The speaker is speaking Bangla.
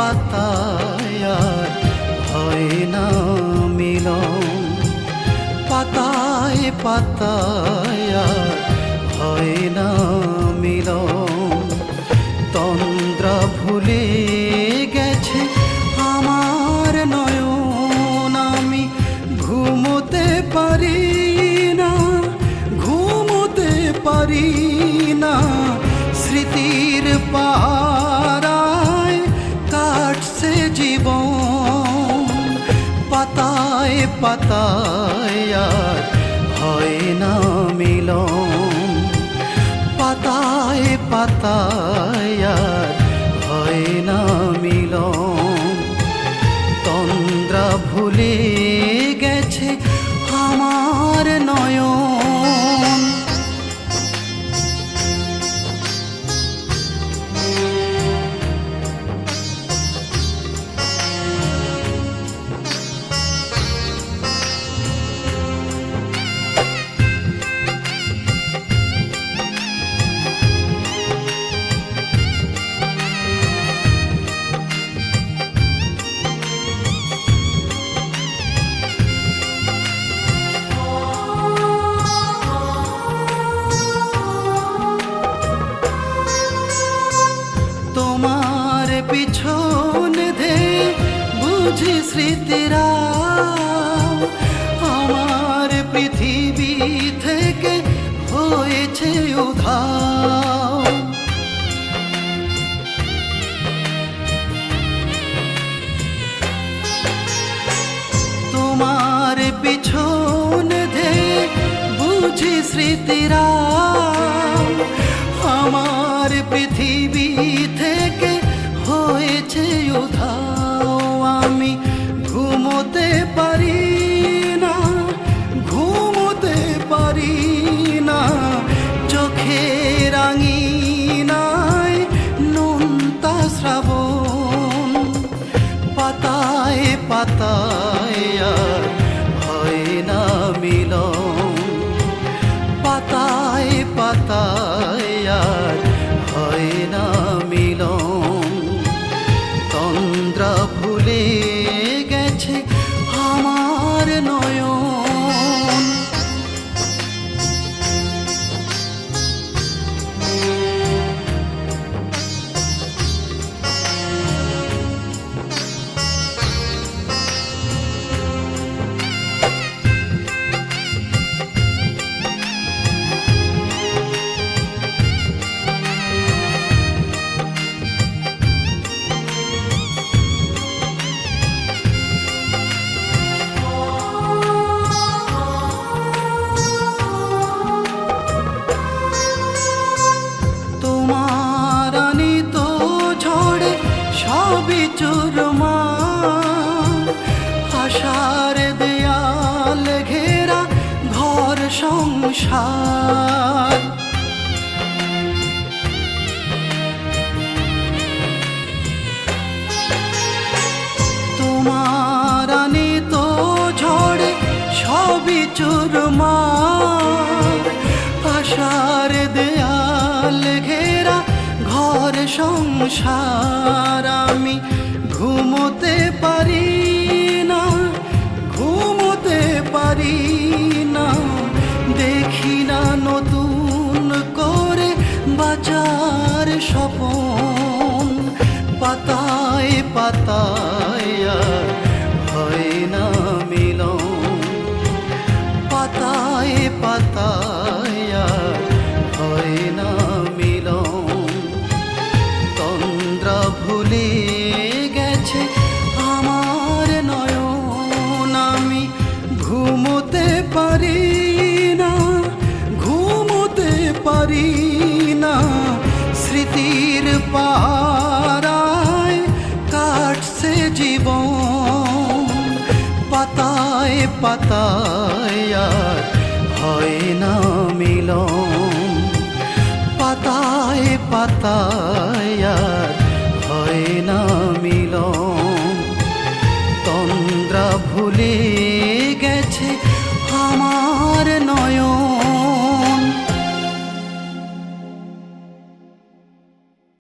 পাতায় আর হয় না মিলন, পাতায় পাতায় আর হয় না মিলন। তন্দ্রা ভুলে গেছে আমার নয়ন, আমি ঘুমোতে পারি না, ঘুমোতে পারি না। স্মৃতির পাহারায় কাটছে জীবন, পাতায় পাতায় আর হয় না মিলন, পাতায় পাতায় আর হয় না মিলন। তন্দ্রা ভুলে গেছে আমার নয়ন। তোমার পিছন ধে বুঝি স্মৃতিরা আমার পৃথিবী থেকে হয়েছে উধাও। তোমার পিছন ধে বুঝি স্মৃতিরা আমার পৃথিবী থেকে হয়েছে উধাও। আমি ঘুমোতে পারি না, ঘুমোতে পারি না। চোখের আঙিনায় নোনতা শ্রাবণ, পাতায় পাতায় আর হয় না মিলন, পাতায় পাতায় আর হয় না মিলন। তন্দ্রা ভুলে গেছে আমার নয়ন। তোমার আনিত ঝড়ে সবই চুরমার, আশার দেয়াল ঘেরা ঘর সংসার। তোমার আনিত ঝড়ে সবই চুরমার, আশার দেয়াল ঘেরা ঘর সংসার। আমি ঘুমোতে পারি না, ঘুমোতে পারি না। দেখি না নতুন করে বাঁচার স্বপন, পাতায় পাতায় আর হয় না মিলন, পাতায় পাতায় আর হয় না মিলন। তন্দ্রা ভুলে গেছে আমার নয়ন, আমি ঘুমোতে পারি না, ঘুমোতে পারি না। স্মৃতির পাহারায় কাটছে জীবন, পাতায় পাতায় আর হয় না মিলন, পাতায় পাতায় আর হয় না মিলন। তন্দ্রা ভুলে গেছে আমার নয়ন।